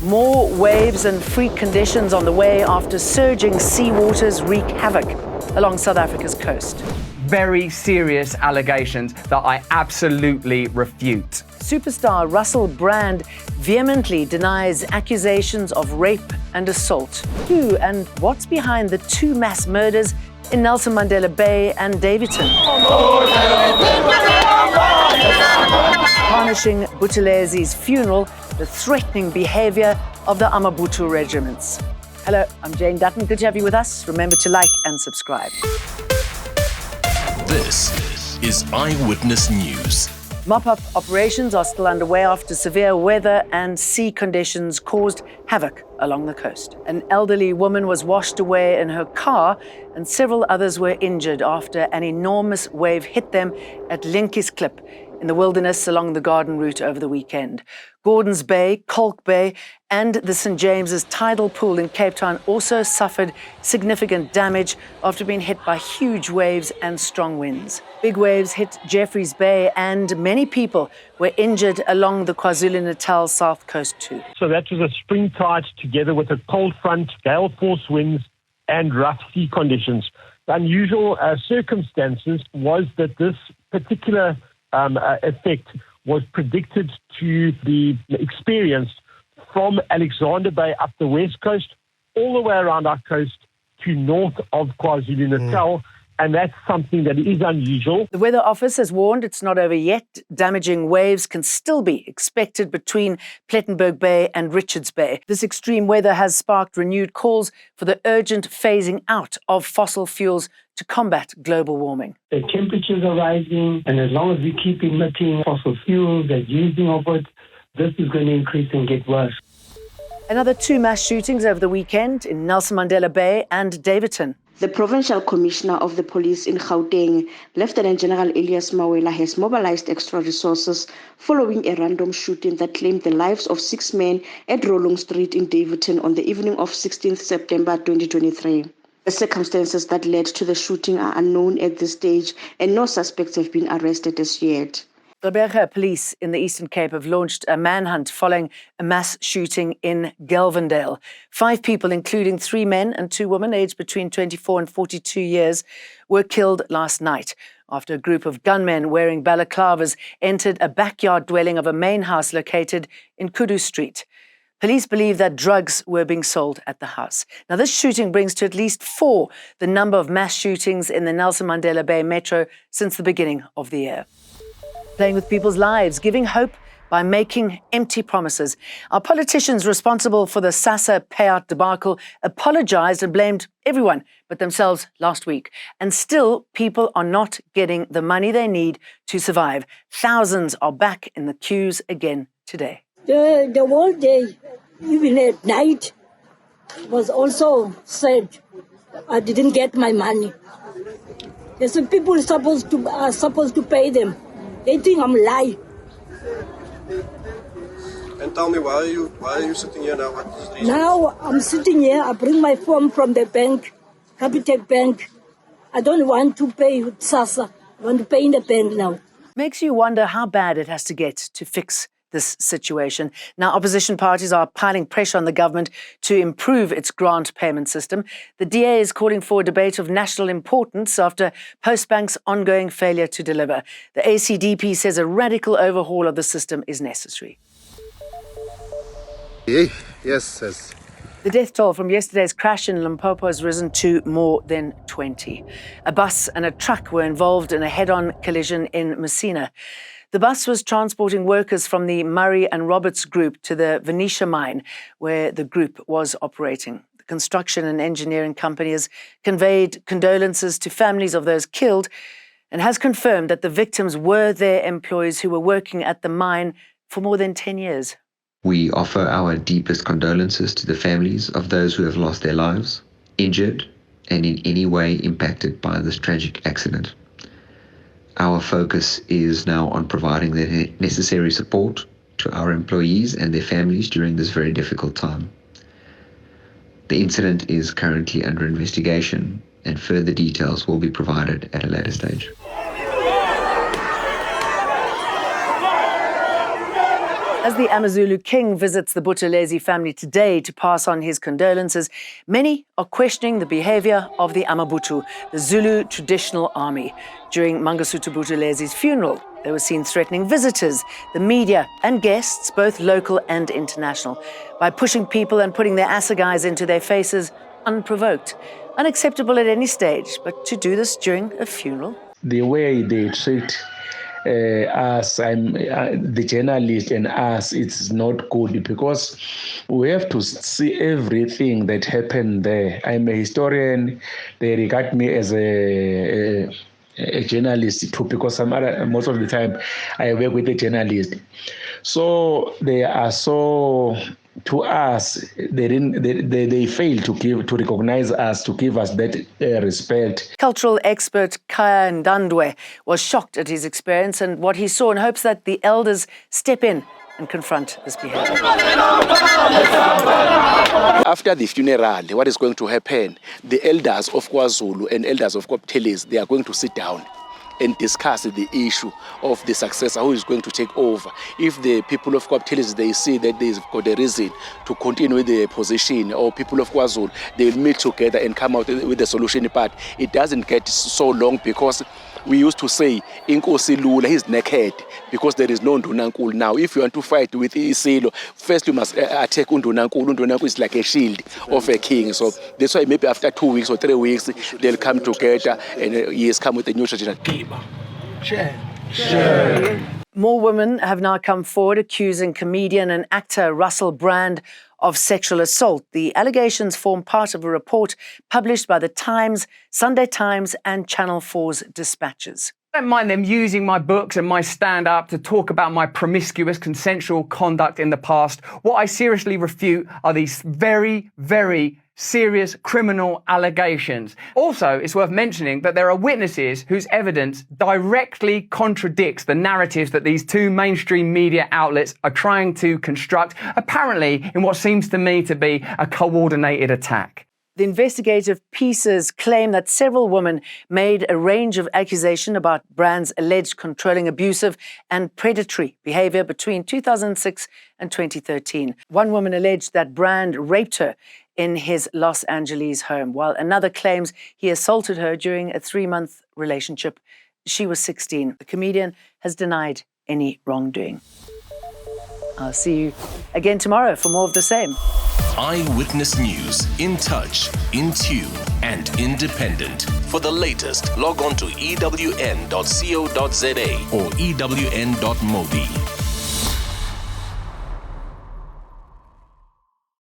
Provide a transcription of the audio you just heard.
More waves and freak conditions on the way after surging seawaters wreak havoc along South Africa's coast. Very serious allegations that I absolutely refute. Superstar Russell Brand vehemently denies accusations of rape and assault. Who and what's behind the two mass murders in Nelson Mandela Bay and Daveyton? Tarnishing Buthelezzi's funeral, the threatening behavior of the Amabutu regiments. Hello, I'm Jane Dutton. Good to have you with us. Remember to like and subscribe. This is Eyewitness News. Mop-up operations are still underway after severe weather and sea conditions caused havoc along the coast. An elderly woman was washed away in her car and several others were injured after an enormous wave hit them at Linkies Klip in the wilderness along the Garden Route over the weekend. Gordons Bay, Kalk Bay and the St. James's tidal pool in Cape Town also suffered significant damage after being hit by huge waves and strong winds. Big waves hit Jeffreys Bay and many people were injured along the KwaZulu-Natal south coast too. So that was a spring tide together with a cold front, gale force winds and rough sea conditions. The unusual circumstances was that this particular effect was predicted to be experienced from Alexander Bay up the west coast, all the way around our coast to north of KwaZulu-Natal. And that's something that is unusual. The Weather Office has warned it's not over yet. Damaging waves can still be expected between Plettenberg Bay and Richards Bay. This extreme weather has sparked renewed calls for the urgent phasing out of fossil fuels to combat global warming. The temperatures are rising, and as long as we keep emitting fossil fuels and using of it, this is going to increase and get worse. Another two mass shootings over the weekend in Nelson Mandela Bay and Daveyton. The Provincial Commissioner of the Police in Gauteng, Lieutenant General Elias Mawela, has mobilized extra resources following a random shooting that claimed the lives of 6 men at Rolong Street in Daveyton on the evening of 16th September 2023. The circumstances that led to the shooting are unknown at this stage, and no suspects have been arrested as yet. Gqeberha Police in the Eastern Cape have launched a manhunt following a mass shooting in Gelvendale. 5 people, including 3 men and 2 women aged between 24 and 42 years, were killed last night after a group of gunmen wearing balaclavas entered a backyard dwelling of a main house located in Kudu Street. Police believe that drugs were being sold at the house. Now, this shooting brings to at least 4 the number of mass shootings in the Nelson Mandela Bay Metro since the beginning of the year. Playing with people's lives, giving hope by making empty promises. Our politicians responsible for the SASA payout debacle apologized and blamed everyone but themselves last week. And still, people are not getting the money they need to survive. Thousands are back in the queues again today. The whole day, even at night, was also said, I didn't get my money. There's some people are supposed to pay them. They think I'm lying. And tell me, why are you sitting here now? What is the reason? Now I'm sitting here. I bring my form from the bank, Capitec Bank. I don't want to pay with SASA. I want to pay in the bank now. Makes you wonder how bad it has to get to fix this situation. Now, opposition parties are piling pressure on the government to improve its grant payment system. The DA is calling for a debate of national importance after Postbank's ongoing failure to deliver. The ACDP says a radical overhaul of the system is necessary. Yes. The death toll from yesterday's crash in Limpopo has risen to more than 20. A bus and a truck were involved in a head-on collision in Messina. The bus was transporting workers from the Murray and Roberts group to the Venetia mine, where the group was operating. The construction and engineering company has conveyed condolences to families of those killed and has confirmed that the victims were their employees who were working at the mine for more than 10 years. We offer our deepest condolences to the families of those who have lost their lives, injured, and in any way impacted by this tragic accident. Our focus is now on providing the necessary support to our employees and their families during this very difficult time. The incident is currently under investigation, and further details will be provided at a later stage. As the Amazulu king visits the Buthelezi family today to pass on his condolences, many are questioning the behaviour of the Amabuthu, the Zulu traditional army. During Mangosuthu Buthelezi's funeral, they were seen threatening visitors, the media and guests, both local and international, by pushing people and putting their assegais into their faces unprovoked. Unacceptable at any stage, but to do this during a funeral? The way they treat us, the journalist and us, it's not good because we have to see everything that happened there. I'm a historian. They regard me as a journalist too, because most of the time I work with a journalist. So they are so, to us, they fail to recognize us, to give us that respect. Cultural expert Kaya Ndandwe was shocked at his experience and what he saw, and hopes that the elders step in and confront this behaviour. After the funeral, what is going to happen? The elders of KwaZulu and elders of Buthelezi, they are going to sit down and discuss the issue of the successor who is going to take over. If the people of Buthelezi, they see that they've got a reason to continue with the position, or people of KwaZulu, they will meet together and come out with the solution. But it doesn't get so long, because we used to say, Inkosi Lula, he's naked, because there is no Ndunankulu. Now, if you want to fight with Isilo, first you must attack Undunankulu. Undunankulu is like a shield of a king. So that's why maybe after 2 weeks or 3 weeks, they'll come together and he has come with a new strategy. More women have now come forward accusing comedian and actor Russell Brand of sexual assault. The allegations form part of a report published by The Times, Sunday Times and Channel 4's Dispatches. I don't mind them using my books and my stand-up to talk about my promiscuous consensual conduct in the past. What I seriously refute are these very, very serious criminal allegations. Also, it's worth mentioning that there are witnesses whose evidence directly contradicts the narratives that these two mainstream media outlets are trying to construct, apparently in what seems to me to be a coordinated attack. The investigative pieces claim that several women made a range of accusations about Brand's alleged controlling, abusive and predatory behaviour between 2006 and 2013. One woman alleged that Brand raped her in his Los Angeles home, while another claims he assaulted her during a 3-month relationship. She was 16. The comedian has denied any wrongdoing. I'll see you again tomorrow for more of the same. Eyewitness News. In touch, in tune, and independent. For the latest, log on to ewn.co.za or ewn.mobi.